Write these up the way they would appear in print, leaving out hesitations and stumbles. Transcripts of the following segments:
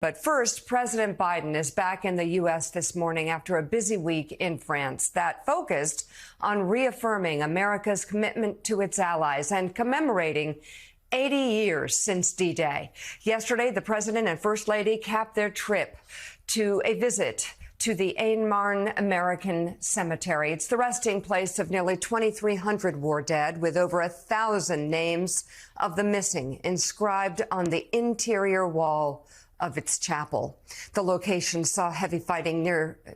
But first, President Biden is back in the U.S. this morning after a busy week in France that focused on reaffirming America's commitment to its allies and commemorating 80 years since D-Day. Yesterday, the president and first lady capped their trip to a visit to the Aisne-Marne American Cemetery. It's the resting place of nearly 2,300 war dead, with over 1,000 names of the missing inscribed on the interior wall of its chapel. The location saw heavy fighting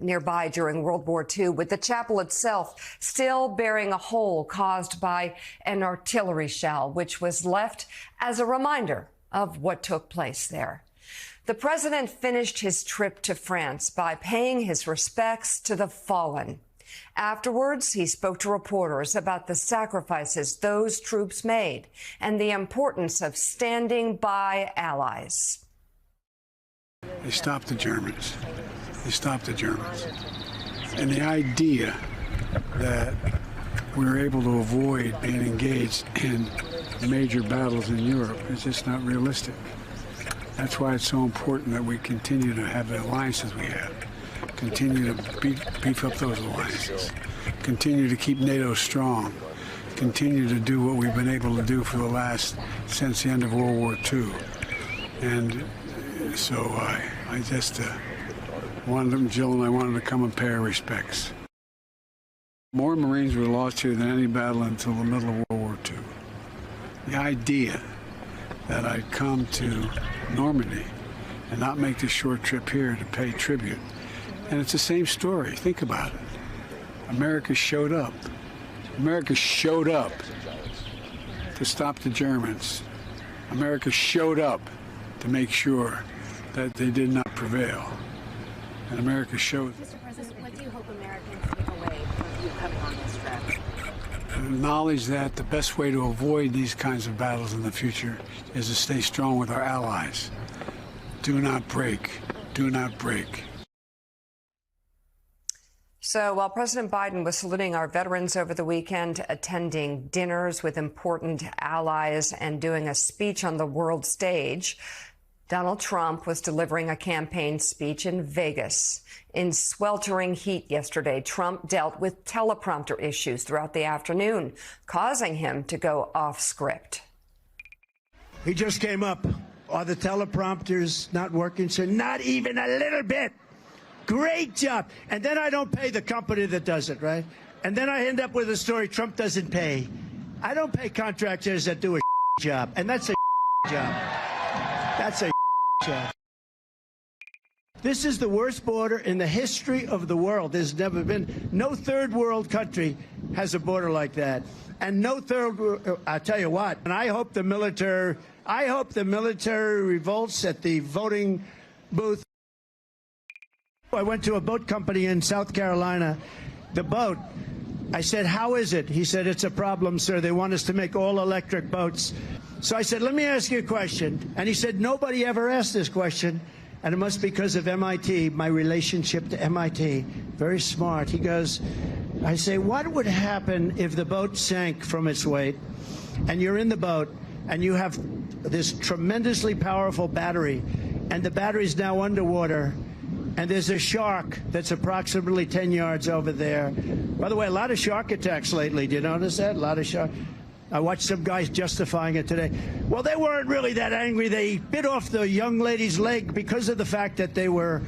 nearby during World War II, with the chapel itself still bearing a hole caused by an artillery shell, which was left as a reminder of what took place there. The president finished his trip to France by paying his respects to the fallen. Afterwards, he spoke to reporters about the sacrifices those troops made and the importance of standing by allies. They stopped the Germans. They stopped the Germans. And the idea that we were able to avoid being engaged in major battles in Europe is just not realistic. That's why it's so important that we continue to have the alliances we have, continue to beef up those alliances, continue to keep NATO strong, continue to do what we've been able to do since the end of World War II. And so I just wanted them, Jill and I wanted to come and pay our respects. More Marines were lost here than any battle until the middle of World War II. The idea that I'd come to Normandy and not make this short trip here to pay tribute. And it's the same story. Think about it. America showed up. America showed up to stop the Germans. America showed up to make sure that they did not prevail. And America showed. Mr. President, what do you hope Americans take away from you coming on this trip? The knowledge that the best way to avoid these kinds of battles in the future is to stay strong with our allies. Do not break. Do not break. So while President Biden was saluting our veterans over the weekend, attending dinners with important allies, and doing a speech on the world stage, Donald Trump was delivering a campaign speech in Vegas. In sweltering heat yesterday, Trump dealt with teleprompter issues throughout the afternoon, causing him to go off script. He just came up. Are the teleprompters not working, sir? Not even a little bit. Great job. And then I don't pay the company that does it, right? And then I end up with a story Trump doesn't pay. I don't pay contractors that do a job. And that's a job. That's a job. This is the worst border in the history of the world. There's never been, no third world country has a border like that. And no I'll tell you what, and I hope the military revolts at the voting booth. I went to a boat company in South Carolina. The boat, I said, how is it? He said, it's a problem, sir. They want us to make all electric boats. So I said, let me ask you a question. And he said, nobody ever asked this question. And it must be because of MIT, my relationship to MIT. Very smart. He goes, I say, what would happen if the boat sank from its weight and you're in the boat and you have this tremendously powerful battery and the battery's now underwater and there's a shark that's approximately 10 yards over there. By the way, a lot of shark attacks lately. Do you notice that? A lot of shark. I watched some guys justifying it today. Well, they weren't really that angry. They bit off the young lady's leg because of the fact that they were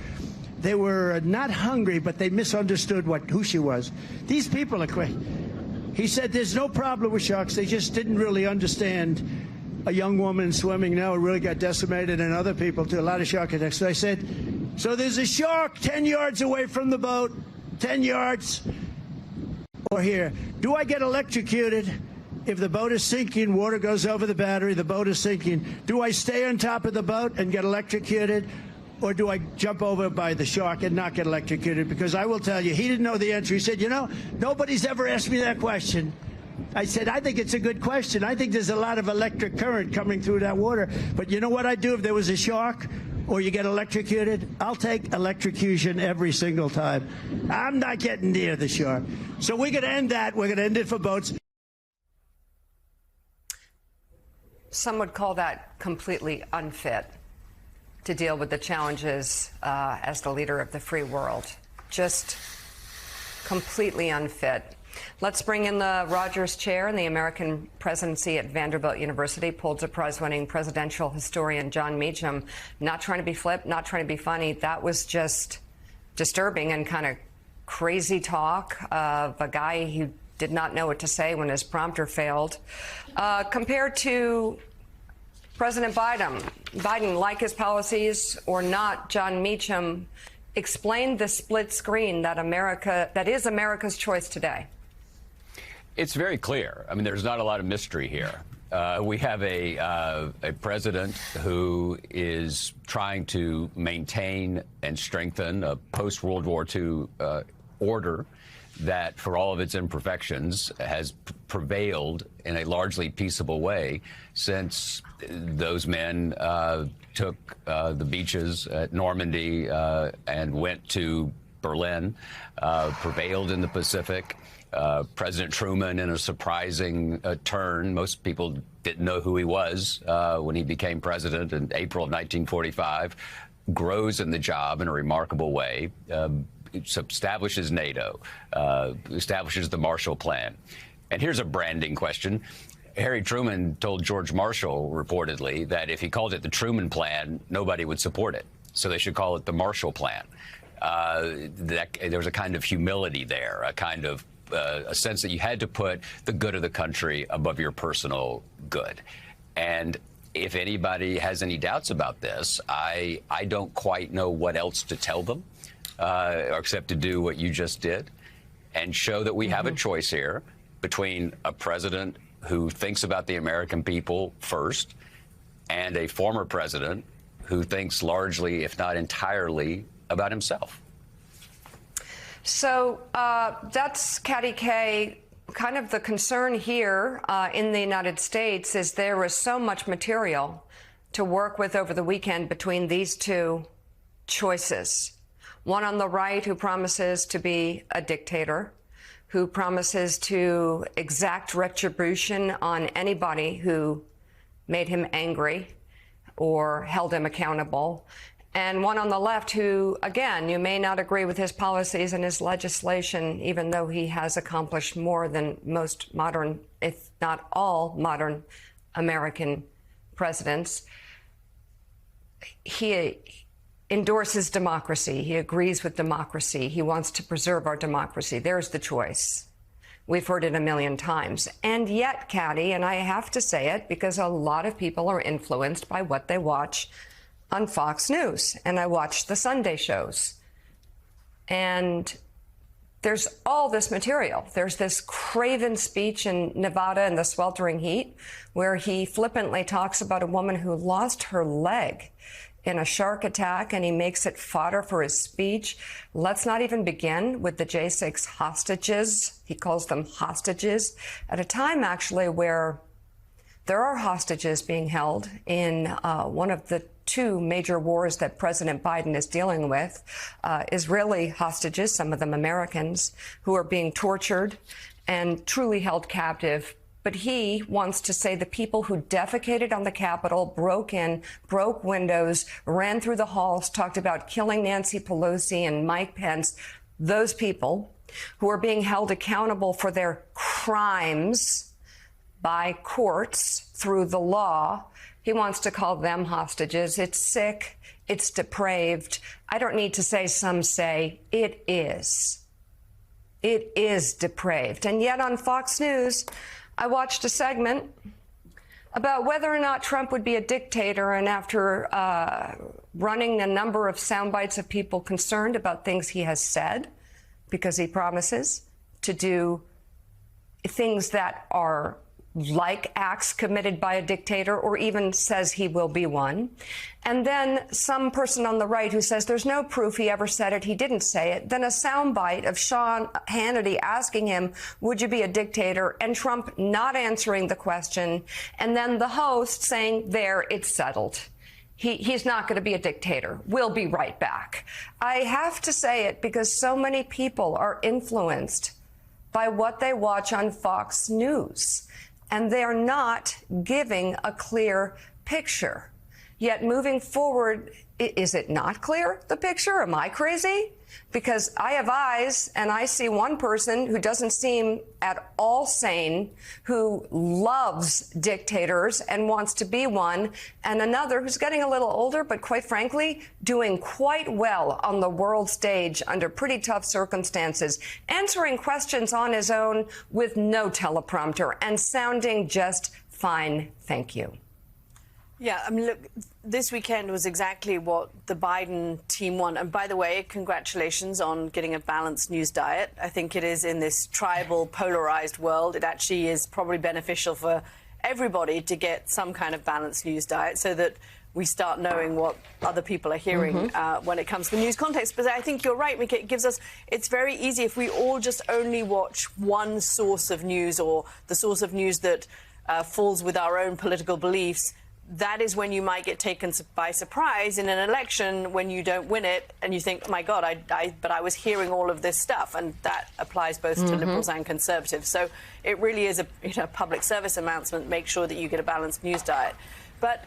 not hungry, but they misunderstood who she was. These people are crazy. He said there's no problem with sharks. They just didn't really understand a young woman swimming now really got decimated, and other people too. A lot of shark attacks. So I said, so there's a shark 10 yards away from the boat, 10 yards, or here. Do I get electrocuted? If the boat is sinking, water goes over the battery, the boat is sinking. Do I stay on top of the boat and get electrocuted? Or do I jump over by the shark and not get electrocuted? Because I will tell you, he didn't know the answer. He said, you know, nobody's ever asked me that question. I said, I think it's a good question. I think there's a lot of electric current coming through that water. But you know what I'd do if there was a shark or you get electrocuted? I'll take electrocution every single time. I'm not getting near the shark. So we're going to end that. We're going to end it for boats. Some would call that completely unfit. to deal with the challenges as the leader of the free world. Just completely unfit. Let's bring in the Rogers Chair in the American presidency at Vanderbilt University, Pulitzer Prize-winning presidential historian Jon Meacham. Not trying to be flip, not trying to be funny. That was just disturbing and kind of crazy talk of a guy who did not know what to say when his prompter failed. Compared to President Biden, like his policies or not, Jon Meacham explained the split screen that is America's choice today. It's very clear. I mean, there's not a lot of mystery here. We have a president who is trying to maintain and strengthen a post-World War II order that, for all of its imperfections, has prevailed in a largely peaceable way since those men took the beaches at Normandy and went to Berlin, prevailed in the Pacific. President Truman, in a surprising turn, most people didn't know who he was when he became president in April of 1945, grows in the job in a remarkable way, establishes NATO, establishes the Marshall Plan. And here's a branding question. Harry Truman told George Marshall, reportedly, that if he called it the Truman Plan, nobody would support it. So they should call it the Marshall Plan. There was a kind of humility there, a kind of a sense that you had to put the good of the country above your personal good. And if anybody has any doubts about this, I don't quite know what else to tell them, except to do what you just did and show that we have a choice here between a president who thinks about the American people first and a former president who thinks largely, if not entirely, about himself. So that's, Katty Kay, kind of the concern here in the United States is there is so much material to work with over the weekend between these two choices. One on the right who promises to be a dictator, who promises to exact retribution on anybody who made him angry or held him accountable. And one on the left who, again, you may not agree with his policies and his legislation, even though he has accomplished more than most modern, if not all modern American presidents. He endorses democracy. He agrees with democracy. He wants to preserve our democracy. There's the choice. We've heard it a million times. And yet, Katty, and I have to say it because a lot of people are influenced by what they watch on Fox News, and I watch the Sunday shows. And there's all this material. There's this craven speech in Nevada in the sweltering heat where he flippantly talks about a woman who lost her leg in a shark attack, and he makes it fodder for his speech. Let's not even begin with the J6 hostages. He calls them hostages at a time, actually, where there are hostages being held in one of the two major wars that President Biden is dealing with. Israeli hostages, some of them Americans, who are being tortured and truly held captive. But he wants to say the people who defecated on the Capitol, broke in, broke windows, ran through the halls, talked about killing Nancy Pelosi and Mike Pence, those people who are being held accountable for their crimes by courts through the law, he wants to call them hostages. It's sick. It's depraved. I don't need to say, some say it is. It is depraved. And yet on Fox News, I watched a segment about whether or not Trump would be a dictator. And after running a number of sound bites of people concerned about things he has said, because he promises to do things that are like acts committed by a dictator, or even says he will be one. And then some person on the right who says there's no proof he ever said it, he didn't say it. Then a soundbite of Sean Hannity asking him, would you be a dictator? And Trump not answering the question. And then the host saying, there, it's settled. He's not going to be a dictator. We'll be right back. I have to say it because so many people are influenced by what they watch on Fox News. And they're not giving a clear picture. Yet moving forward, is it not clear, the picture? Am I crazy? Because I have eyes and I see one person who doesn't seem at all sane, who loves dictators and wants to be one, and another who's getting a little older, but quite frankly, doing quite well on the world stage under pretty tough circumstances, answering questions on his own with no teleprompter and sounding just fine. Thank you. Yeah, I mean, look, this weekend was exactly what the Biden team want. And by the way, congratulations on getting a balanced news diet. I think it is in this tribal, polarized world. It actually is probably beneficial for everybody to get some kind of balanced news diet so that we start knowing what other people are hearing when it comes to the news context. But I think you're right, Mika. It gives us, it's very easy if we all just only watch one source of news or the source of news that falls with our own political beliefs. That is when you might get taken by surprise in an election when you don't win it and you think, oh my God, but I was hearing all of this stuff. And that applies both to liberals and conservatives. So it really is a public service announcement. Make sure that you get a balanced news diet. But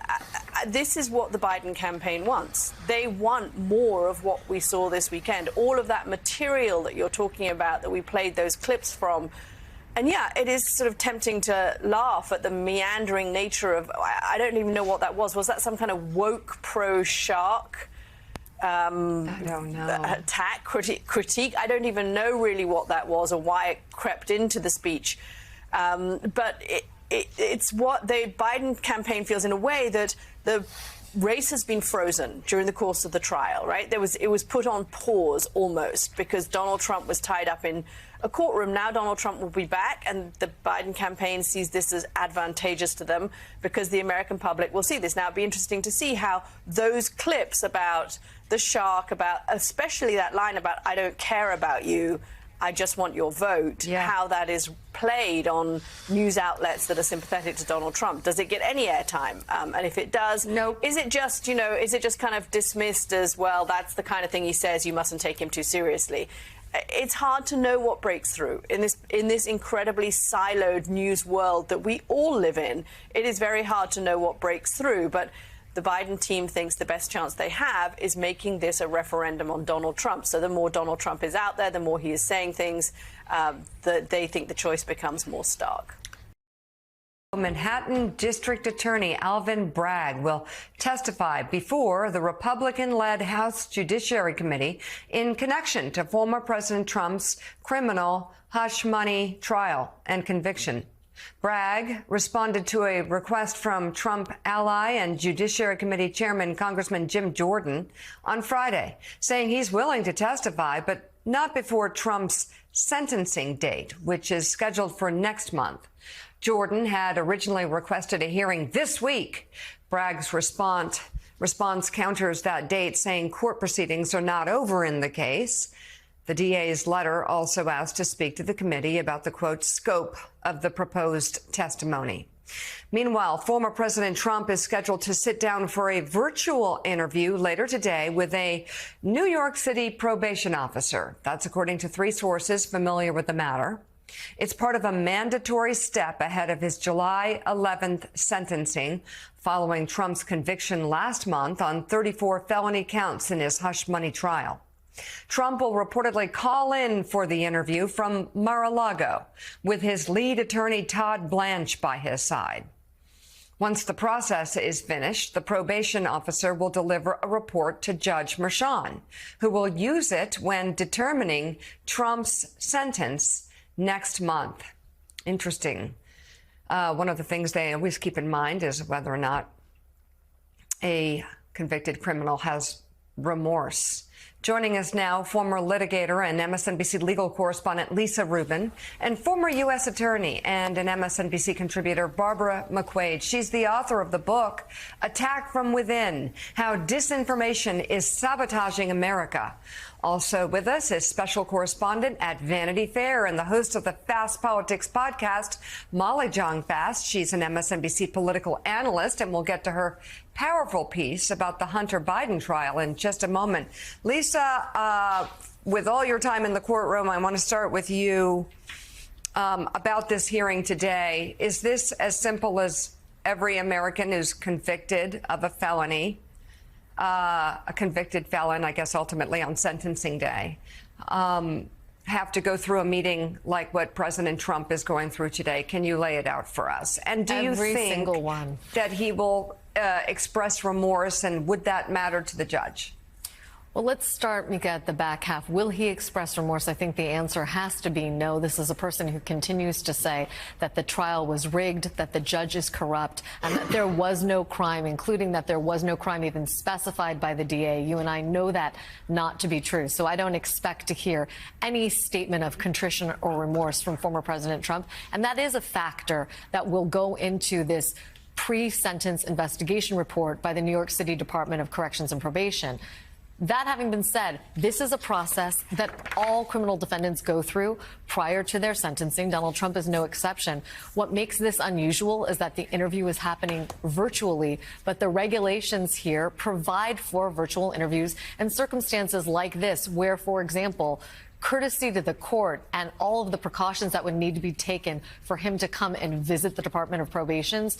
this is what the Biden campaign wants. They want more of what we saw this weekend. All of that material that you're talking about, that we played those clips from. And yeah, it is sort of tempting to laugh at the meandering nature of, I don't even know what that was. Was that some kind of woke pro-shark I don't know. Attack, critique? I don't even know really what that was or why it crept into the speech. But it's what the Biden campaign feels in a way that the race has been frozen during the course of the trial, right? It was put on pause almost because Donald Trump was tied up in a courtroom. Now Donald Trump will be back, and the Biden campaign sees this as advantageous to them because the American public will see this. Now it'd be interesting to see how those clips about the shark, about especially that line about "I don't care about you, I just want your vote," how that is played on news outlets that are sympathetic to Donald Trump. Does it get any airtime? And if it does, nope. Is it just, is it just kind of dismissed as, well, that's the kind of thing he says, you mustn't take him too seriously? It's hard to know what breaks through in this incredibly siloed news world that we all live in. It is very hard to know what breaks through, but the Biden team thinks the best chance they have is making this a referendum on Donald Trump. So the more Donald Trump is out there, the more he is saying things, that they think the choice becomes more stark. Manhattan District Attorney Alvin Bragg will testify before the Republican-led House Judiciary Committee in connection to former President Trump's criminal hush money trial and conviction. Bragg responded to a request from Trump ally and Judiciary Committee Chairman Congressman Jim Jordan on Friday, saying he's willing to testify, but not before Trump's sentencing date, which is scheduled for next month. Jordan had originally requested a hearing this week. Bragg's response counters that date, saying court proceedings are not over in the case. The DA's letter also asked to speak to the committee about the, quote, scope of the proposed testimony. Meanwhile, former President Trump is scheduled to sit down for a virtual interview later today with a New York City probation officer. That's according to 3 sources familiar with the matter. It's part of a mandatory step ahead of his July 11th sentencing following Trump's conviction last month on 34 felony counts in his hush money trial. Trump will reportedly call in for the interview from Mar-a-Lago with his lead attorney Todd Blanche by his side. Once the process is finished, the probation officer will deliver a report to Judge Merchan, who will use it when determining Trump's sentence next month. Interesting. One of the things they always keep in mind is whether or not a convicted criminal has remorse. Joining us now, former litigator and MSNBC legal correspondent Lisa Rubin, and former U.S. attorney and an MSNBC contributor Barbara McQuaid. She's the author of the book, Attack from Within, How Disinformation is Sabotaging America. Also with us is special correspondent at Vanity Fair and the host of the Fast Politics podcast, Molly Jong-Fast. She's an MSNBC political analyst, and we'll get to her powerful piece about the Hunter Biden trial in just a moment. Lisa, with all your time in the courtroom, I want to start with you about this hearing today. Is this as simple as every American who's convicted of a felony, a convicted felon, I guess, ultimately on sentencing day, have to go through a meeting like what President Trump is going through today. Can you lay it out for us? And do you think single one that he will express remorse, and would that matter to the judge? Well, let's start, Mika, at the back half. Will he express remorse? I think the answer has to be no. This is a person who continues to say that the trial was rigged, that the judge is corrupt, and that there was no crime, including that there was no crime even specified by the DA. You and I know that not to be true. So I don't expect to hear any statement of contrition or remorse from former President Trump. And that is a factor that will go into this pre-sentence investigation report by the New York City Department of Corrections and Probation. That having been said, this is a process that all criminal defendants go through prior to their sentencing. Donald Trump is no exception. What makes this unusual is that the interview is happening virtually, but the regulations here provide for virtual interviews in circumstances like this, where, for example, courtesy to the court and all of the precautions that would need to be taken for him to come and visit the Department of Probations,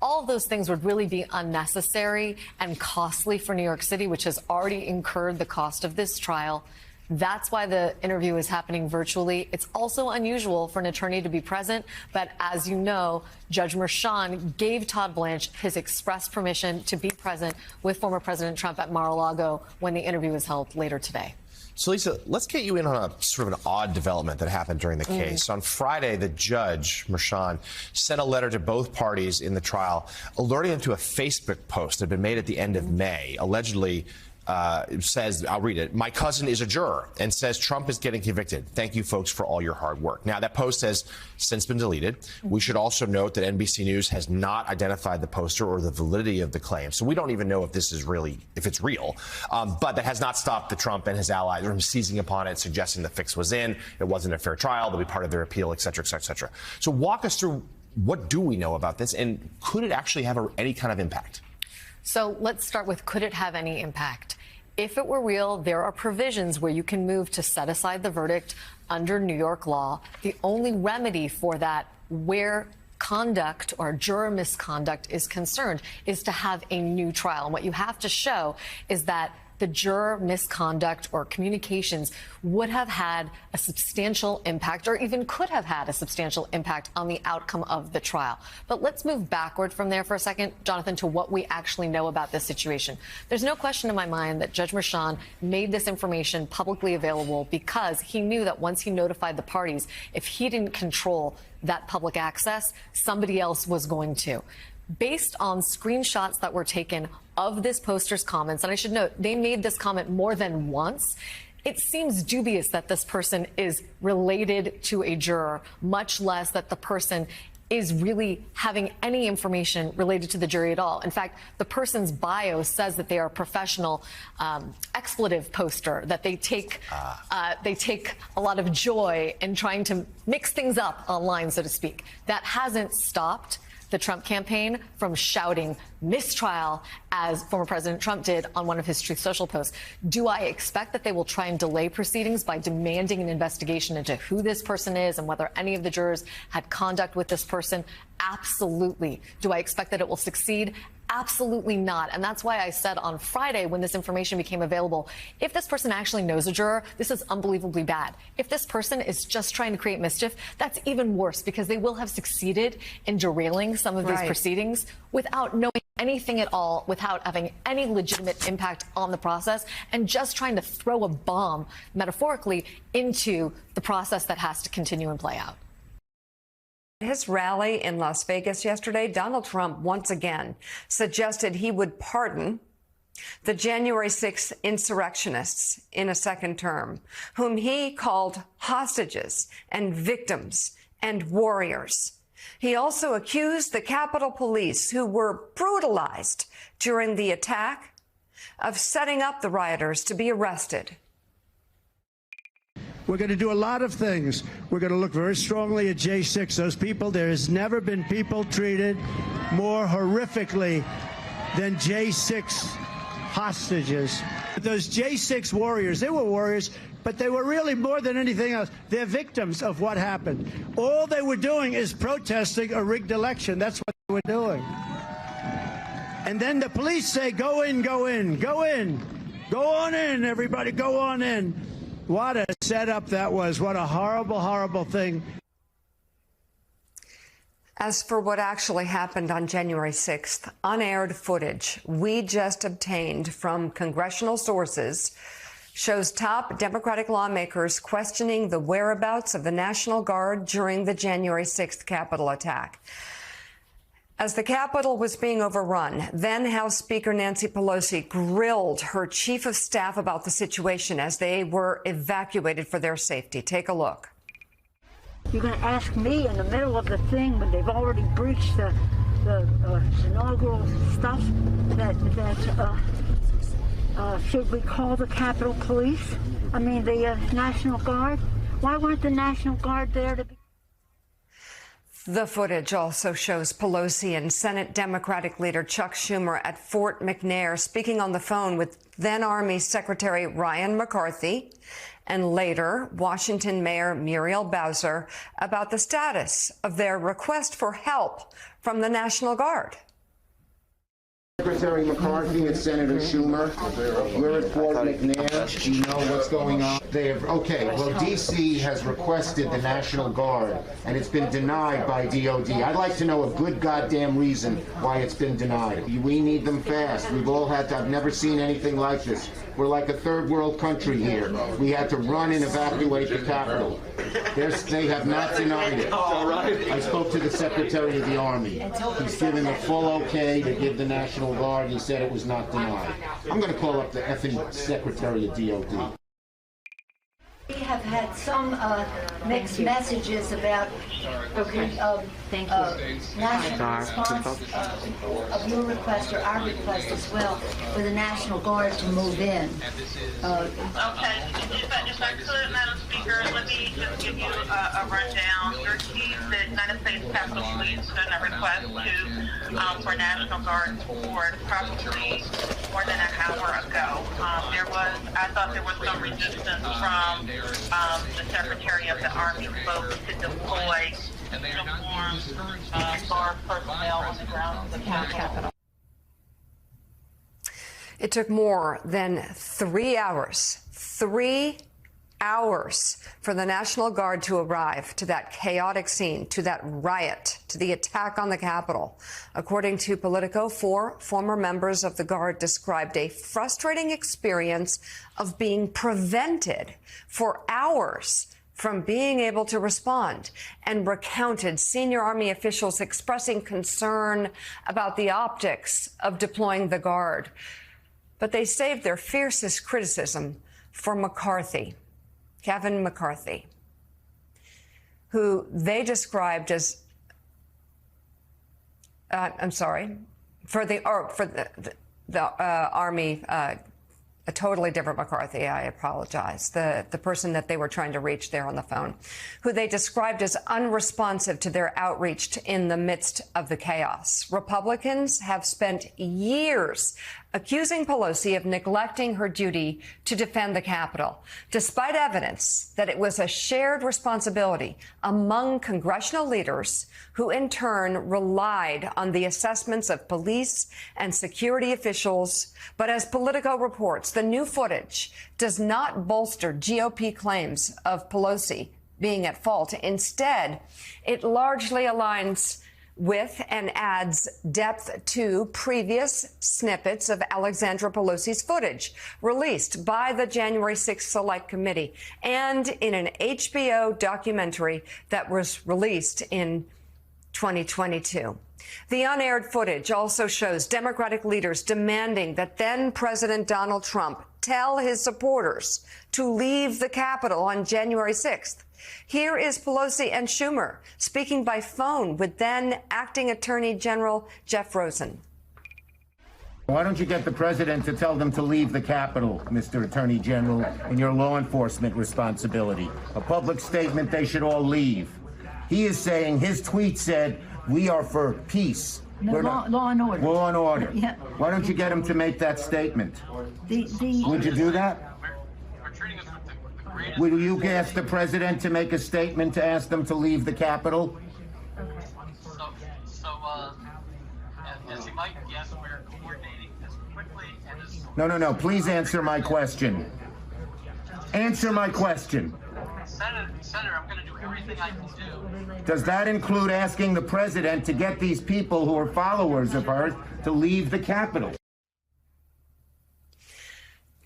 all of those things would really be unnecessary and costly for New York City, which has already incurred the cost of this trial. That's why the interview is happening virtually. It's also unusual for an attorney to be present, but as you know, Judge Merchan gave Todd Blanche his express permission to be present with former President Trump at Mar-a-Lago when the interview is held later today. So, Lisa, let's get you in on a sort of an odd development that happened during the case. On Friday, the judge, Merchan, sent a letter to both parties in the trial alerting them to a Facebook post that had been made at the end of May, allegedly says, I'll read it, "My cousin is a juror," and says Trump is getting convicted. Thank you, folks, for all your hard work. Now, that post has since been deleted. We should also note that NBC News has not identified the poster or the validity of the claim. So we don't even know if this is really, if it's real. But that has not stopped the Trump and his allies from seizing upon it, suggesting the fix was in, it wasn't a fair trial, they'll be part of their appeal, et cetera, et cetera, et cetera. So walk us through, what do we know about this, and could it actually have any kind of impact? So let's start with, could it have any impact? If it were real, there are provisions where you can move to set aside the verdict under New York law. The only remedy for that, where conduct or juror misconduct is concerned, is to have a new trial. And what you have to show is that the juror misconduct or communications would have had a substantial impact, or even could have had a substantial impact on the outcome of the trial. But let's move backward from there for a second, Jonathan, to what we actually know about this situation. There's no question in my mind that Judge Merchan made this information publicly available because he knew that once he notified the parties, if he didn't control that public access, somebody else was going to. Based on screenshots that were taken of this poster's comments, and I should note, they made this comment more than once, it seems dubious that this person is related to a juror, much less that the person is really having any information related to the jury at all. In fact, the person's bio says that they are a professional expletive poster, that they take a lot of joy in trying to mix things up online, so to speak. That hasn't stopped the Trump campaign from shouting mistrial, as former President Trump did on one of his Truth Social posts. Do I expect that they will try and delay proceedings by demanding an investigation into who this person is and whether any of the jurors had conduct with this person? Absolutely. Do I expect that it will succeed? Absolutely not. And that's why I said on Friday, when this information became available, if this person actually knows a juror, this is unbelievably bad. If this person is just trying to create mischief, that's even worse, because they will have succeeded in derailing some of these proceedings without knowing anything at all, without having any legitimate impact on the process, and just trying to throw a bomb, metaphorically, into the process that has to continue and play out. His rally in Las Vegas yesterday, Donald Trump once again suggested he would pardon the January 6th insurrectionists in a second term, whom he called hostages and victims and warriors. He also accused the Capitol Police, who were brutalized during the attack, of setting up the rioters to be arrested. We're going to do a lot of things. We're going to look very strongly at J6. Those people, there has never been people treated more horrifically than J6 hostages. Those J6 warriors, they were warriors, but they were really more than anything else. They're victims of what happened. All they were doing is protesting a rigged election. That's what they were doing. And then the police say, go in, go in, go in. Go on in, everybody, go on in. What a setup that was. What a horrible, horrible thing. As for what actually happened on January 6th, unaired footage we just obtained from congressional sources shows top Democratic lawmakers questioning the whereabouts of the National Guard during the January 6th Capitol attack. As the Capitol was being overrun, then House Speaker Nancy Pelosi grilled her chief of staff about the situation as they were evacuated for their safety. Take a look. You're going to ask me in the middle of the thing when they've already breached the inaugural stuff that should we call the Capitol Police? I mean, the National Guard? Why weren't the National Guard there to be? The footage also shows Pelosi and Senate Democratic leader Chuck Schumer at Fort McNair speaking on the phone with then Army Secretary Ryan McCarthy and later Washington Mayor Muriel Bowser about the status of their request for help from the National Guard. Secretary McCarthy and Senator Schumer, we're at Fort McNair. Do you know what's going on? Okay, well, D.C. has requested the National Guard, and it's been denied by DOD. I'd like to know a good goddamn reason why it's been denied. We need them fast. We've all had to, I've never seen anything like this. We're like a third world country here. We had to run and evacuate the Capitol. They have not denied it. I spoke to the Secretary of the Army. He's given the full okay to give the National Guard. He said it was not denied. I'm going to call up the effing Secretary of DOD. We have had some mixed messages about national response of your request or our request as well for the National Guard to move in. Okay, if I could, Madam Speaker, let me just give you a rundown. Your chief, the United States Capitol Police, sent a request for National Guard support probably more than an hour ago. I thought there was some resistance from the Secretary of the Army folks to deploy uniformed Guard personnel on the grounds of the Capitol. It took more than 3 hours for the National Guard to arrive to that chaotic scene, to that riot, to the attack on the Capitol. According to Politico, 4 former members of the Guard described a frustrating experience of being prevented for hours from being able to respond, and recounted senior Army officials expressing concern about the optics of deploying the Guard. But they saved their fiercest criticism for McCarthy, Kevin McCarthy, who they described as, for the Army, a totally different McCarthy, I apologize, the person that they were trying to reach there on the phone, who they described as unresponsive to their outreach in the midst of the chaos. Republicans have spent years accusing Pelosi of neglecting her duty to defend the Capitol, despite evidence that it was a shared responsibility among congressional leaders who in turn relied on the assessments of police and security officials. But as Politico reports, the new footage does not bolster GOP claims of Pelosi being at fault. Instead, it largely aligns with and adds depth to previous snippets of Alexandra Pelosi's footage released by the January 6th Select Committee and in an HBO documentary that was released in 2022. The unaired footage also shows Democratic leaders demanding that then President Donald Trump tell his supporters to leave the Capitol on January 6th. Here is Pelosi and Schumer speaking by phone with then Acting Attorney General Jeff Rosen. Why don't you get the president to tell them to leave the Capitol, Mr. Attorney General, in your law enforcement responsibility? A public statement, they should all leave. He is saying, his tweet said, we are for peace. No, law and order. Law and order. Yeah. Why don't you get him to make that statement? Would you do that? Will you ask the president to make a statement to ask them to leave the Capitol? As you might guess, we're No. Please answer my question. Answer my question. Senator, I'm going to do everything I can do. Does that include asking the president to get these people who are followers of hers to leave the Capitol?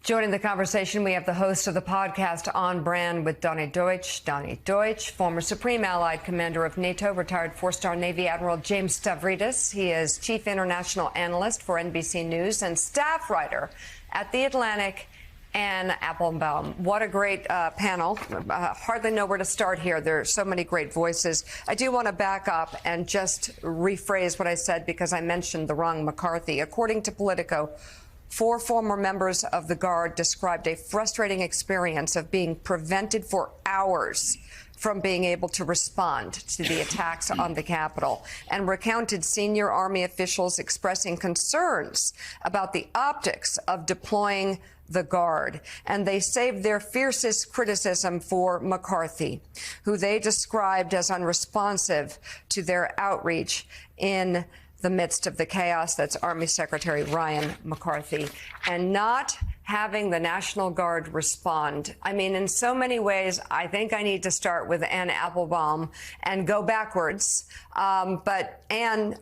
Joining the conversation, we have the host of the podcast On Brand with Donny Deutsch. Donny Deutsch, former Supreme Allied Commander of NATO, retired four-star Navy Admiral James Stavridis. He is Chief International Analyst for NBC News and staff writer at The Atlantic and Applebaum. What a great panel. Hardly know where to start here. There are so many great voices. I do want to back up and just rephrase what I said because I mentioned the wrong McCarthy. According to Politico, 4 former members of the Guard described a frustrating experience of being prevented for hours from being able to respond to the attacks on the Capitol, and recounted senior Army officials expressing concerns about the optics of deploying the Guard. And they saved their fiercest criticism for McCarthy, who they described as unresponsive to their outreach in the midst of the chaos. That's Army Secretary Ryan McCarthy. And not having the National Guard respond. I mean, in so many ways, I think I need to start with Anne Applebaum and go backwards. But Anne,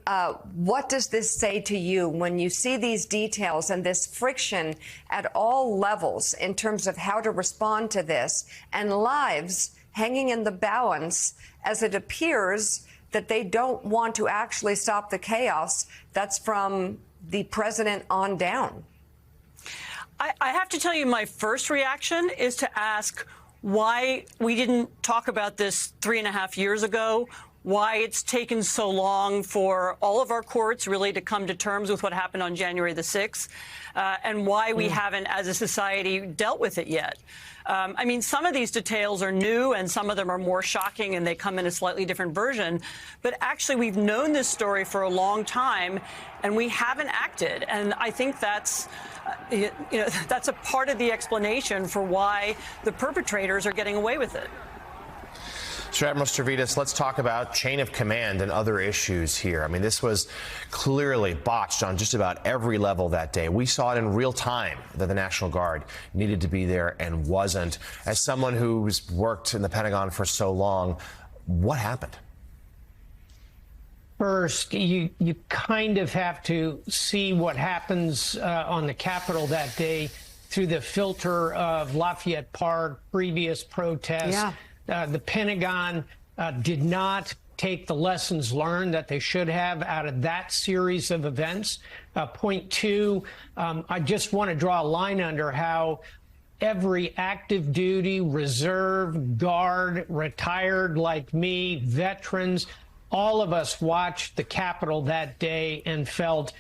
what does this say to you when you see these details and this friction at all levels in terms of how to respond to this, and lives hanging in the balance as it appears that they don't want to actually stop the chaos that's from the president on down? I have to tell you, my first reaction is to ask why we didn't talk about this 3.5 years ago, why it's taken so long for all of our courts really to come to terms with what happened on January the 6th, and why we haven't, as a society, dealt with it yet. I mean, some of these details are new and some of them are more shocking and they come in a slightly different version. But actually, we've known this story for a long time and we haven't acted. And I think that's, that's a part of the explanation for why the perpetrators are getting away with it. So, Admiral Stavridis, let's talk about chain of command and other issues here. I mean, this was clearly botched on just about every level that day. We saw it in real time that the National Guard needed to be there and wasn't. As someone who's worked in the Pentagon for so long, what happened? First, you kind of have to see what happens on the Capitol that day through the filter of Lafayette Park, previous protests. Yeah. The Pentagon did not take the lessons learned that they should have out of that series of events. Point two, I just want to draw a line under how every active duty, reserve, Guard, retired like me, veterans, all of us watched the Capitol that day and felt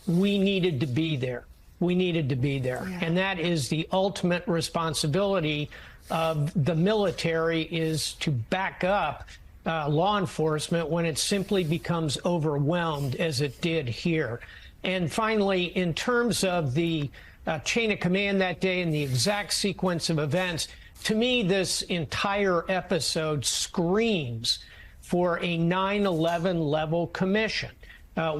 we needed to be there. We needed to be there. Yeah. And that is the ultimate responsibility of the military, is to back up law enforcement when it simply becomes overwhelmed, as it did here. And finally, in terms of the chain of command that day and the exact sequence of events, to me, this entire episode screams for a 9/11 level commission,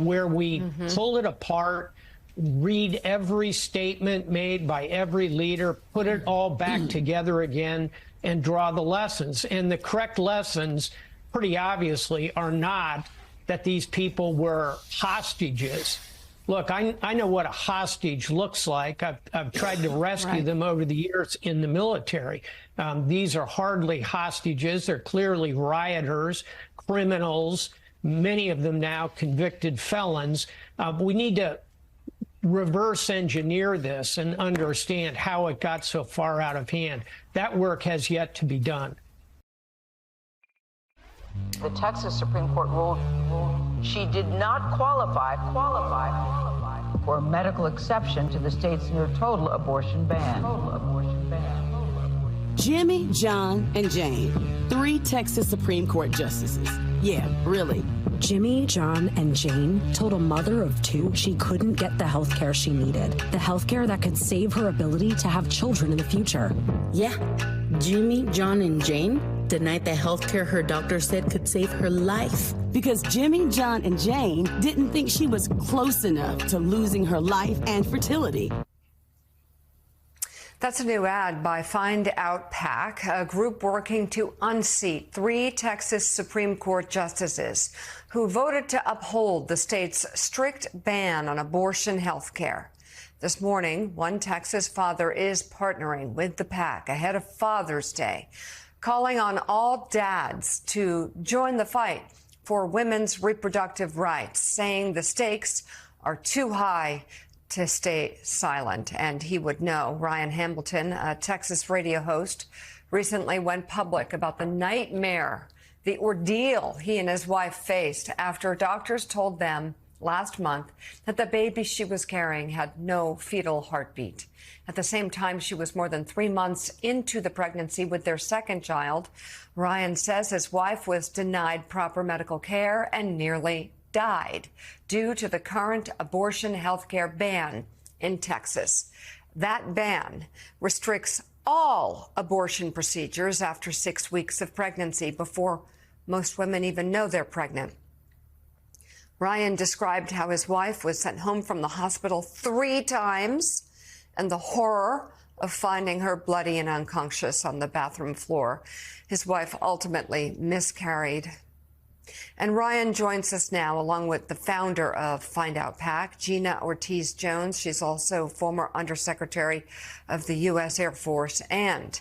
where we pull it apart, read every statement made by every leader, put it all back together again, and draw the lessons. And the correct lessons, pretty obviously, are not that these people were hostages. Look, I know what a hostage looks like. I've tried to rescue them over the years in the military. These are hardly hostages. They're clearly rioters, criminals, many of them now convicted felons. We need to reverse engineer this and understand how it got so far out of hand. That work has yet to be done. The Texas Supreme Court ruled she did not qualify for a medical exception to the state's near total abortion ban. Jimmy, John, and Jane, 3 Texas Supreme Court justices. Yeah, really. Jimmy, John, and Jane told a mother of 2 she couldn't get the health care she needed. The health care that could save her ability to have children in the future. Yeah, Jimmy, John, and Jane denied the health care her doctor said could save her life. Because Jimmy, John, and Jane didn't think she was close enough to losing her life and fertility. That's a new ad by Find Out PAC, a group working to unseat 3 Texas Supreme Court justices who voted to uphold the state's strict ban on abortion health care. This morning, one Texas father is partnering with the PAC ahead of Father's Day, calling on all dads to join the fight for women's reproductive rights, saying the stakes are too high to stay silent. And he would know. Ryan Hamilton, a Texas radio host, recently went public about the nightmare, the ordeal he and his wife faced after doctors told them last month that the baby she was carrying had no fetal heartbeat. At the same time, she was more than 3 months into the pregnancy with their second child. Ryan says his wife was denied proper medical care and nearly died due to the current abortion health care ban in Texas. That ban restricts all abortion procedures after 6 weeks of pregnancy before most women even know they're pregnant. Ryan described how his wife was sent home from the hospital 3 times and the horror of finding her bloody and unconscious on the bathroom floor. His wife ultimately miscarried. And Ryan joins us now, along with the founder of Find Out PAC, Gina Ortiz-Jones. She's also former Undersecretary of the U.S. Air Force and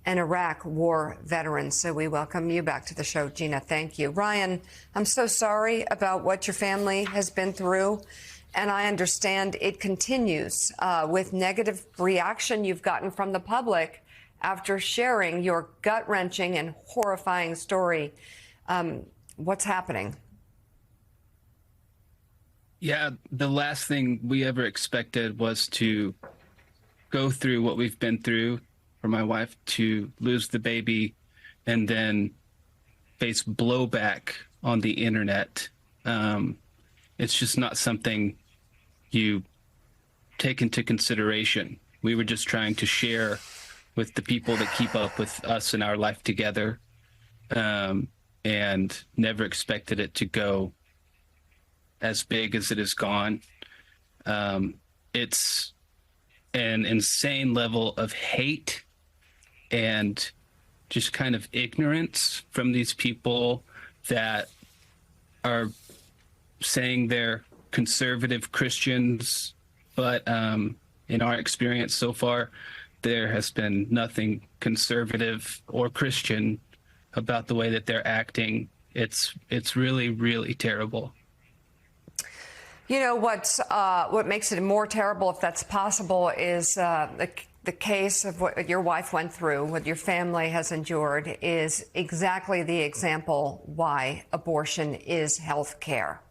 an Iraq war veteran. So we welcome you back to the show, Gina. Thank you. Ryan, I'm so sorry about what your family has been through. And I understand it continues with negative reaction you've gotten from the public after sharing your gut-wrenching and horrifying story. What's happening? Yeah, the last thing we ever expected was to go through what we've been through, for my wife to lose the baby and then face blowback on the internet. It's just not something you take into consideration. We were just trying to share with the people that keep up with us and our life together, and never expected it to go as big as it has gone. It's an insane level of hate and just kind of ignorance from these people that are saying they're conservative Christians, but in our experience so far, there has been nothing conservative or Christian about the way that they're acting. It's really, really terrible. You know, what makes it more terrible, if that's possible, is the case of what your wife went through, what your family has endured, is exactly the example why abortion is health care.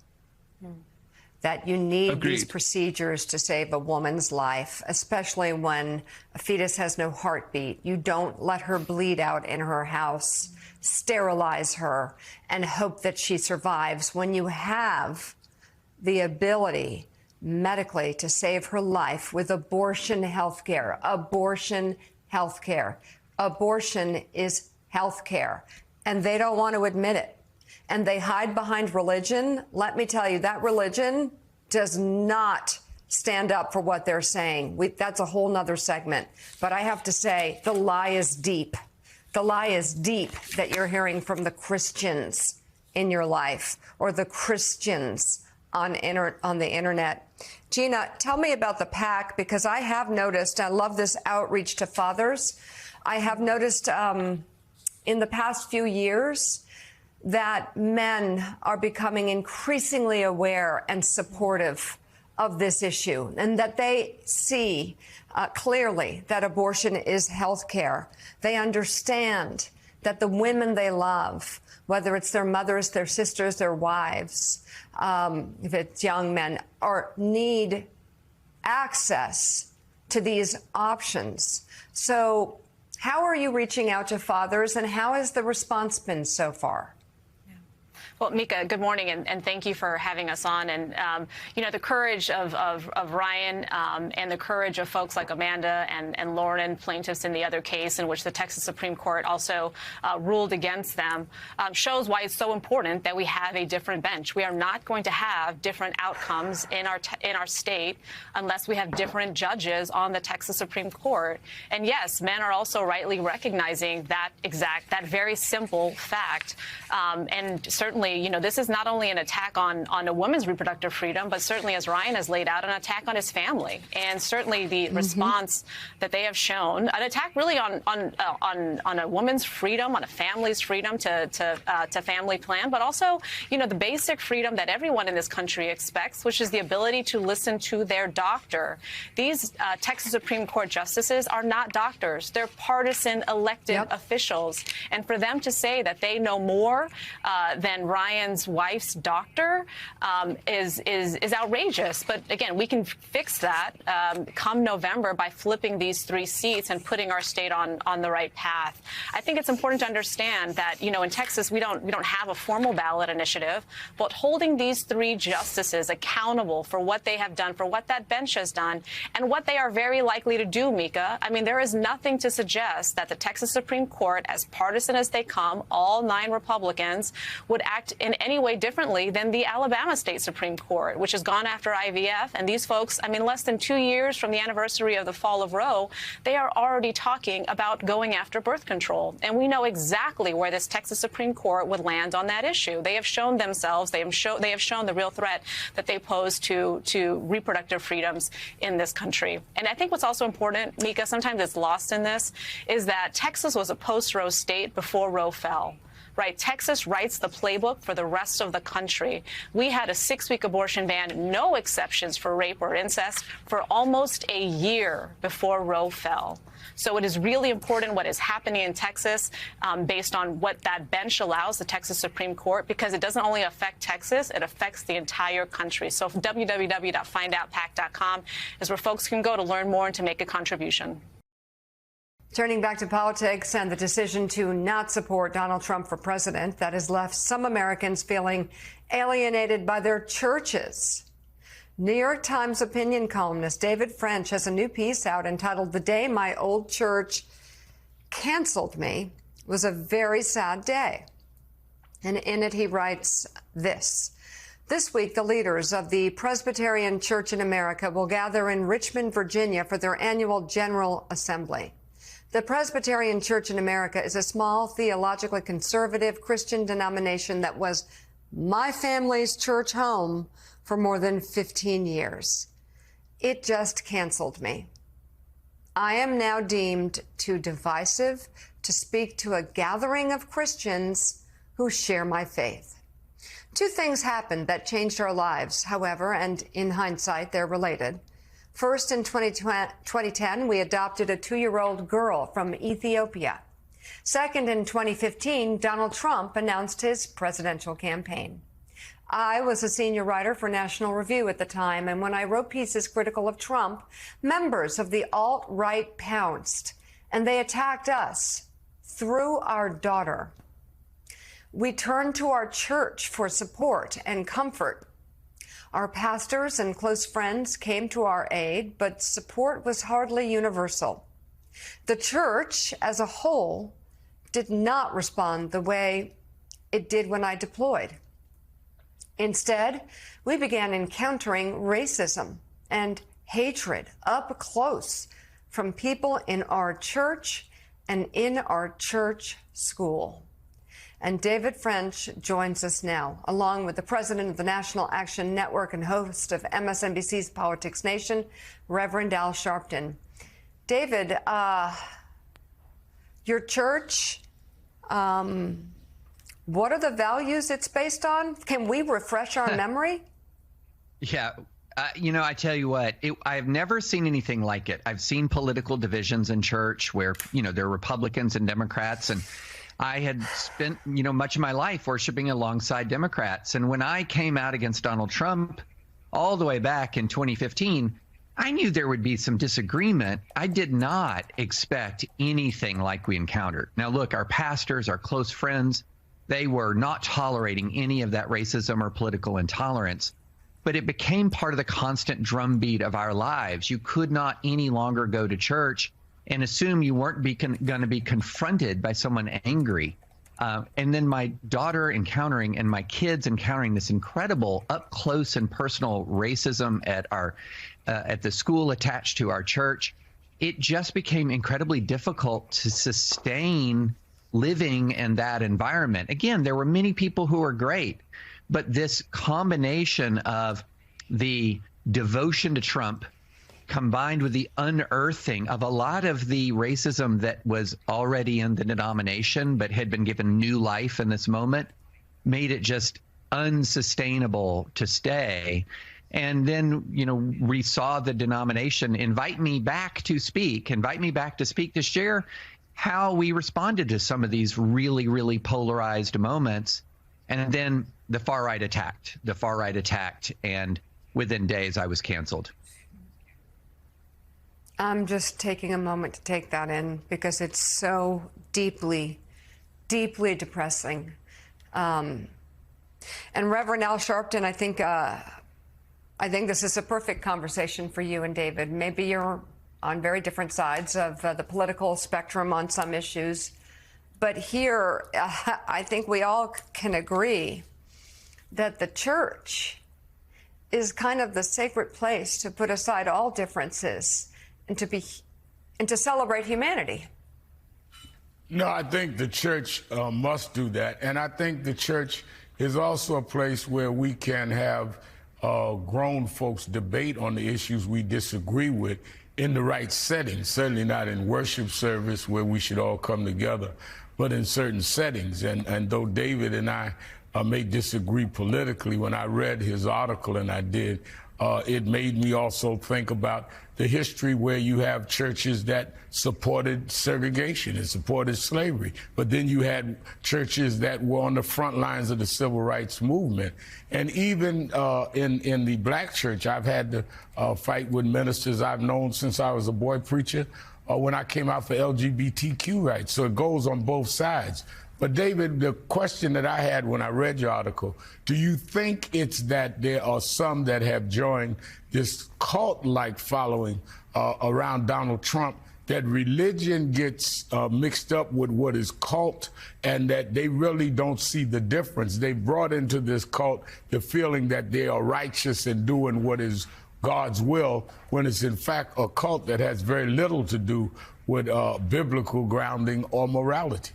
That you need Agreed. These procedures to save a woman's life, especially when a fetus has no heartbeat. You don't let her bleed out in her house, sterilize her, and hope that she survives when you have the ability medically to save her life with abortion health care. Abortion health care. Abortion is health care. And they don't want to admit it. And they hide behind religion. Let me tell you, that religion does not stand up for what they're saying. That's a whole nother segment. But I have to say, the lie is deep. The lie is deep that you're hearing from the Christians in your life, or the Christians on the internet. Gina, tell me about the PAC, because I have noticed, I love this outreach to fathers. I have noticed in the past few years that men are becoming increasingly aware and supportive of this issue, and that they see clearly that abortion is health care. They understand that the women they love, whether it's their mothers, their sisters, their wives, if it's young men, need access to these options. So how are you reaching out to fathers, and how has the response been so far? Well, Mika, good morning, and thank you for having us on. And, you know, the courage of Ryan and the courage of folks like Amanda and Lauren, plaintiffs in the other case in which the Texas Supreme Court also ruled against them, shows why it's so important that we have a different bench. We are not going to have different outcomes in our state unless we have different judges on the Texas Supreme Court. And yes, men are also rightly recognizing that very simple fact. And certainly, you know, this is not only an attack on a woman's reproductive freedom, but certainly, as Ryan has laid out, an attack on his family. And certainly the response that they have shown, an attack really on a woman's freedom, on a family's freedom to family plan, but also, you know, the basic freedom that everyone in this country expects, which is the ability to listen to their doctor. These Texas Supreme Court justices are not doctors. They're partisan elected officials. And for them to say that they know more than Ryan's wife's doctor is outrageous. But again, we can fix that come November by flipping these 3 seats and putting our state on the right path. I think it's important to understand that, you know, in Texas we don't have a formal ballot initiative, but holding these 3 justices accountable for what they have done, for what that bench has done, and what they are very likely to do, Mika. I mean, there is nothing to suggest that the Texas Supreme Court, as partisan as they come, all 9 Republicans, would act in any way differently than the Alabama State Supreme Court, which has gone after IVF. And these folks, I mean, less than 2 years from the anniversary of the fall of Roe, they are already talking about going after birth control. And we know exactly where this Texas Supreme Court would land on that issue. They have shown themselves, they have shown the real threat that they pose to reproductive freedoms in this country. And I think what's also important, Mika, sometimes it's lost in this, is that Texas was a post-Roe state before Roe fell. Right. Texas writes the playbook for the rest of the country. We had a 6-week abortion ban, no exceptions for rape or incest, for almost a year before Roe fell. So it is really important what is happening in Texas based on what that bench allows the Texas Supreme Court, because it doesn't only affect Texas, it affects the entire country. So www.findoutpac.com is where folks can go to learn more and to make a contribution. Turning back to politics and the decision to not support Donald Trump for president, that has left some Americans feeling alienated by their churches. New York Times opinion columnist David French has a new piece out entitled "The Day My Old Church Canceled Me Was a Very Sad Day." And in it he writes this: "This week, the leaders of the Presbyterian Church in America will gather in Richmond, Virginia for their annual General Assembly. The Presbyterian Church in America is a small, theologically conservative Christian denomination that was my family's church home for more than 15 years. It just canceled me. I am now deemed too divisive to speak to a gathering of Christians who share my faith." 2 things happened that changed our lives, however, and in hindsight, they're related. First, in 2010, we adopted a 2-year-old girl from Ethiopia. Second, in 2015, Donald Trump announced his presidential campaign. I was a senior writer for National Review at the time, and when I wrote pieces critical of Trump, members of the alt-right pounced, and they attacked us through our daughter. We turned to our church for support and comfort. Our pastors and close friends came to our aid, but support was hardly universal. The church as a whole did not respond the way it did when I deployed. Instead, we began encountering racism and hatred up close from people in our church and in our church school. And David French joins us now, along with the president of the National Action Network and host of MSNBC's Politics Nation, Reverend Al Sharpton. David, your church, what are the values it's based on? Can we refresh our memory? Yeah. You know, I tell you what, I've never seen anything like it. I've seen political divisions in church where, you know, there are Republicans and Democrats, and I had spent, you know, much of my life worshiping alongside Democrats. And when I came out against Donald Trump all the way back in 2015, I knew there would be some disagreement. I did not expect anything like we encountered. Now, look, our pastors, our close friends, They were not tolerating any of that racism or political intolerance. But it became part of the constant drumbeat of our lives. You could not any longer go to church and assume you weren't going to be confronted by someone angry. And then my daughter encountering and my kids encountering this incredible up close and personal racism at the school attached to our church. It just became incredibly difficult to sustain living in that environment. Again, there were many people who were great, but this combination of the devotion to Trump combined with the unearthing of a lot of the racism that was already in the denomination but had been given new life in this moment made it just unsustainable to stay. And then, we saw the denomination invite me back to speak, to share how we responded to some of these really, really polarized moments. And then the far right attacked, and within days I was canceled. I'm just taking a moment to take that in because it's so deeply, deeply depressing. And Reverend Al Sharpton, I think this is a perfect conversation for you and David. Maybe you're on very different sides of the political spectrum on some issues. But here, I think we all can agree that the church is kind of the sacred place to put aside all differences and to celebrate humanity. No, I think the church must do that. And I think the church is also a place where we can have grown folks debate on the issues we disagree with in the right setting, certainly not in worship service where we should all come together, but in certain settings. And though David and I may disagree politically, when I read his article, and I did, it made me also think about the history where you have churches that supported segregation and supported slavery. But then you had churches that were on the front lines of the civil rights movement. And even in the black church, I've had to fight with ministers I've known since I was a boy preacher when I came out for LGBTQ rights. So it goes on both sides. But David, the question that I had when I read your article, do you think it's that there are some that have joined this cult-like following around Donald Trump, that religion gets mixed up with what is cult, and that they really don't see the difference? They brought into this cult the feeling that they are righteous and doing what is God's will, when it's in fact a cult that has very little to do with biblical grounding or morality.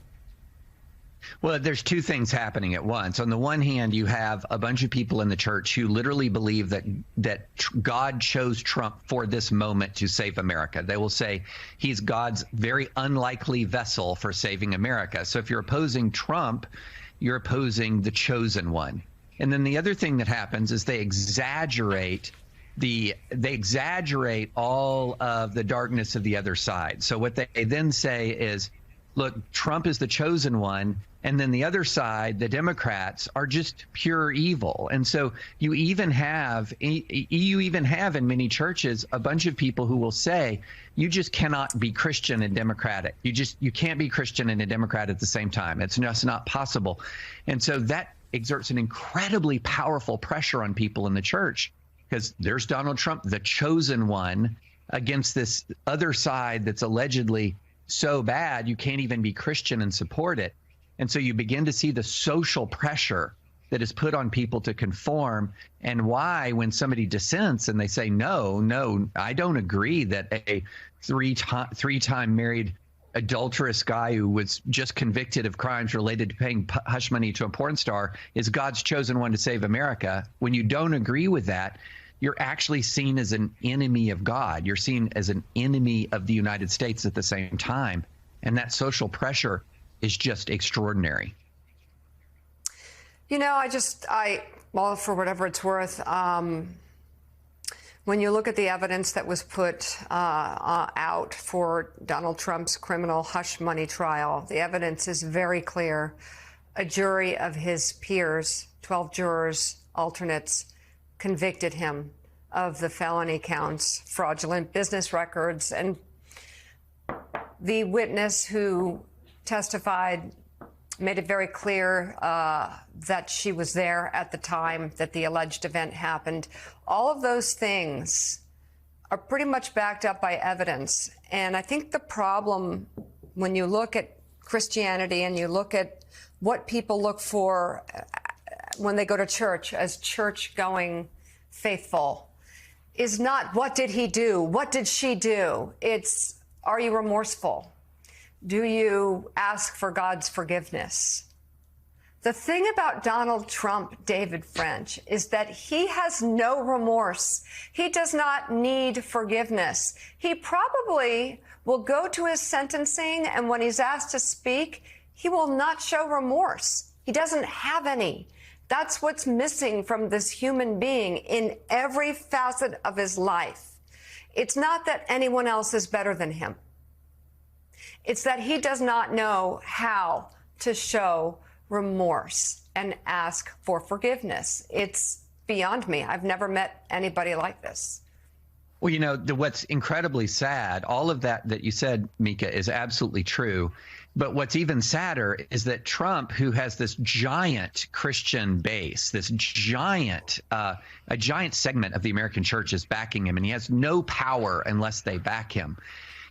Well, there's two things happening at once. On the one hand, you have a bunch of people in the church who literally believe that God chose Trump for this moment to save America. They will say he's God's very unlikely vessel for saving America. So if you're opposing Trump, you're opposing the chosen one. And then the other thing that happens is they exaggerate all of the darkness of the other side. So what they then say is, look, Trump is the chosen one, and then the other side, the Democrats, are just pure evil. And so you even have in many churches a bunch of people who will say, you just cannot be Christian and Democratic. You can't be Christian and a Democrat at the same time. It's just not possible. And so that exerts an incredibly powerful pressure on people in the church, because there's Donald Trump, the chosen one, against this other side that's allegedly so bad you can't even be Christian and support it. And so you begin to see the social pressure that is put on people to conform, and why when somebody dissents and they say, no, I don't agree that a three-time married adulterous guy who was just convicted of crimes related to paying hush money to a porn star is God's chosen one to save America. When you don't agree with that, you're actually seen as an enemy of God. You're seen as an enemy of the United States at the same time. And that social pressure is just extraordinary. Well, for whatever it's worth, when you look at the evidence that was put out for Donald Trump's criminal hush money trial, the evidence is very clear. A jury of his peers, 12 jurors, alternates, convicted him of the felony counts, fraudulent business records, and the witness who testified made it very clear that she was there at the time that the alleged event happened. All of those things are pretty much backed up by evidence. And I think the problem when you look at Christianity and you look at what people look for when they go to church as church-going faithful is not what did he do? What did she do? It's, are you remorseful? Do you ask for God's forgiveness? The thing about Donald Trump, David French, is that he has no remorse. He does not need forgiveness. He probably will go to his sentencing, and when he's asked to speak, he will not show remorse. He doesn't have any. That's what's missing from this human being in every facet of his life. It's not that anyone else is better than him. It's that he does not know how to show remorse and ask for forgiveness. It's beyond me. I've never met anybody like this. Well, you know, what's incredibly sad, all of that you said, Mika, is absolutely true. But what's even sadder is that Trump, who has this giant Christian base, this giant, a giant segment of the American church is backing him, and he has no power unless they back him.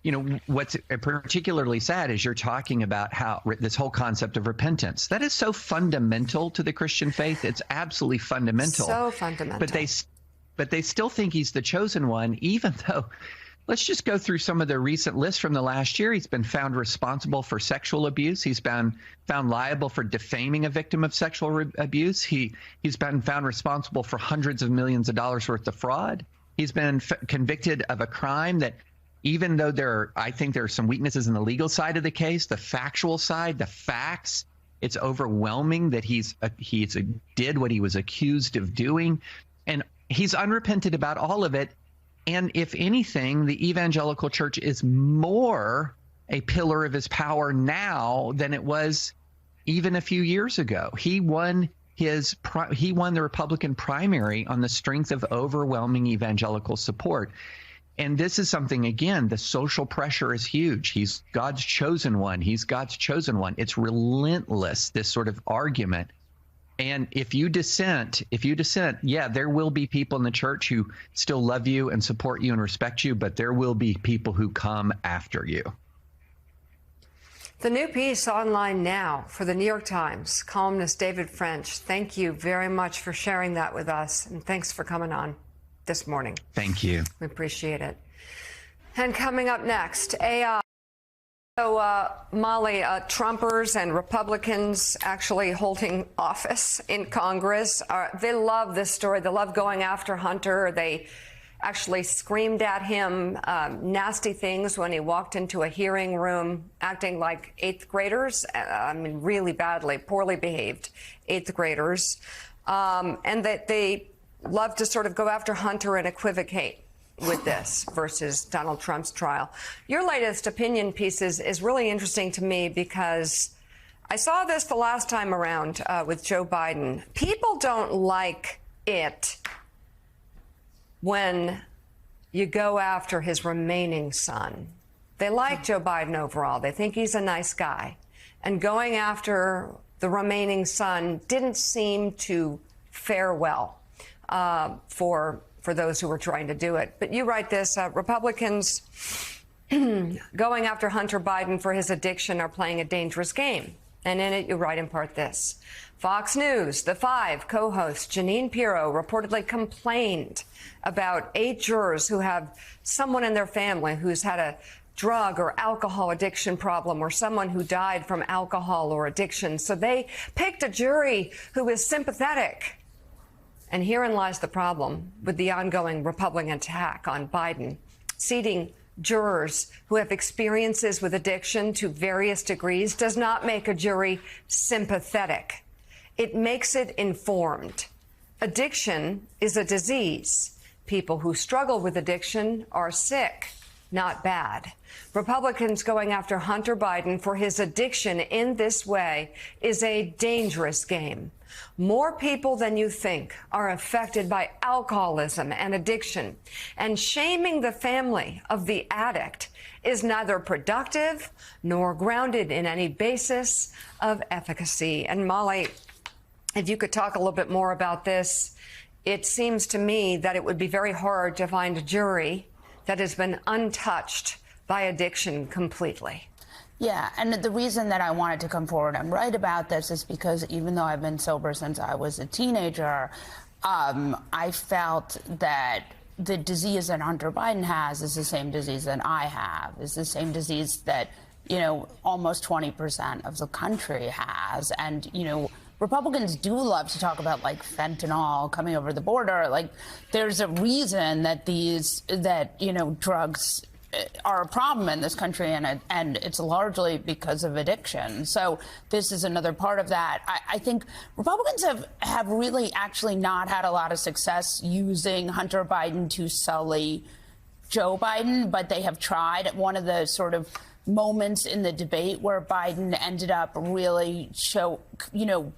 You know, what's particularly sad is you're talking about how this whole concept of repentance, that is so fundamental to the Christian faith. It's absolutely fundamental. So fundamental. But they still think he's the chosen one, even though, let's just go through some of the recent lists from the last year. He's been found responsible for sexual abuse. He's been found liable for defaming a victim of sexual abuse. He's been found responsible for hundreds of millions of dollars worth of fraud. He's been convicted of a crime that, even though I think there are some weaknesses in the legal side of the case, the factual side, the facts, it's overwhelming that he did what he was accused of doing. And he's unrepentant about all of it. And if anything, the evangelical church is more a pillar of his power now than it was even a few years ago. He won the Republican primary on the strength of overwhelming evangelical support. And this is something, again, the social pressure is huge. He's God's chosen one. He's God's chosen one. It's relentless, this sort of argument. And if you dissent, yeah, there will be people in the church who still love you and support you and respect you, but there will be people who come after you. The new piece online now for the New York Times, columnist David French. Thank you very much for sharing that with us, and thanks for coming on this morning. Thank you. We appreciate it. And coming up next, AI. So, Molly, Trumpers and Republicans actually holding office in Congress, they love this story. They love going after Hunter. They actually screamed at him nasty things when he walked into a hearing room, acting like eighth graders. I mean, really badly, poorly behaved eighth graders. And that they love to sort of go after Hunter and equivocate with this versus Donald Trump's trial. Your latest opinion pieces is really interesting to me because I saw this the last time around with Joe Biden. People don't like it when you go after his remaining son. They like Joe Biden overall. They think he's a nice guy. And going after the remaining son didn't seem to fare well for those who were trying to do it. But you write this, Republicans going after Hunter Biden for his addiction are playing a dangerous game. And in it, you write in part this. Fox News, The Five co-host Jeanine Pirro reportedly complained about 8 jurors who have someone in their family who's had a drug or alcohol addiction problem or someone who died from alcohol or addiction. So they picked a jury who is sympathetic. And herein lies the problem with the ongoing Republican attack on Biden. Seating jurors who have experiences with addiction to various degrees does not make a jury sympathetic. It makes it informed. Addiction is a disease. People who struggle with addiction are sick, not bad. Republicans going after Hunter Biden for his addiction in this way is a dangerous game. More people than you think are affected by alcoholism and addiction, and shaming the family of the addict is neither productive nor grounded in any basis of efficacy. And Molly, if you could talk a little bit more about this, it seems to me that it would be very hard to find a jury that has been untouched by addiction completely. Yeah, and the reason that I wanted to come forward and write about this is because even though I've been sober since I was a teenager, I felt that the disease that Hunter Biden has is the same disease that I have, is the same disease that, you know, almost 20% of the country has. And, you know, Republicans do love to talk about, like, fentanyl coming over the border. Like, there's a reason that drugs are a problem in this country, and it's largely because of addiction. So this is another part of that. I think Republicans have really actually not had a lot of success using Hunter Biden to sully Joe Biden, but they have tried. One of the sort of moments in the debate where Biden ended up really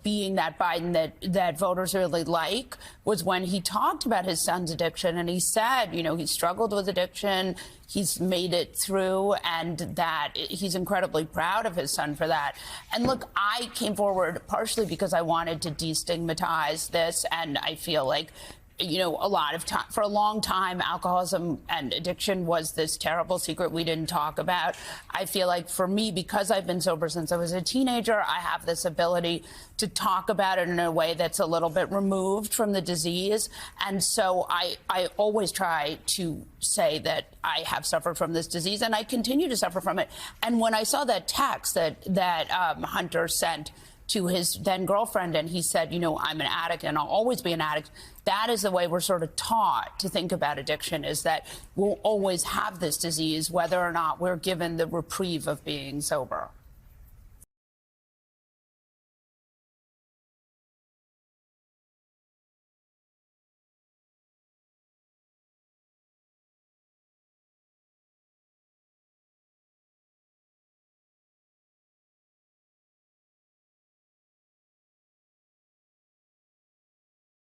being that Biden that voters really like was when he talked about his son's addiction, and he said, you know, he struggled with addiction, he's made it through, and that he's incredibly proud of his son for that. And look, I came forward partially because I wanted to destigmatize this, and I feel like, you know, a lot of time, for a long time, alcoholism and addiction was this terrible secret we didn't talk about. I feel like for me, because I've been sober since I was a teenager, I have this ability to talk about it in a way that's a little bit removed from the disease. And so I always try to say that I have suffered from this disease, and I continue to suffer from it. And when I saw that text that Hunter sent to his then girlfriend, and he said, you know, I'm an addict and I'll always be an addict. That is the way we're sort of taught to think about addiction, is that we'll always have this disease, whether or not we're given the reprieve of being sober.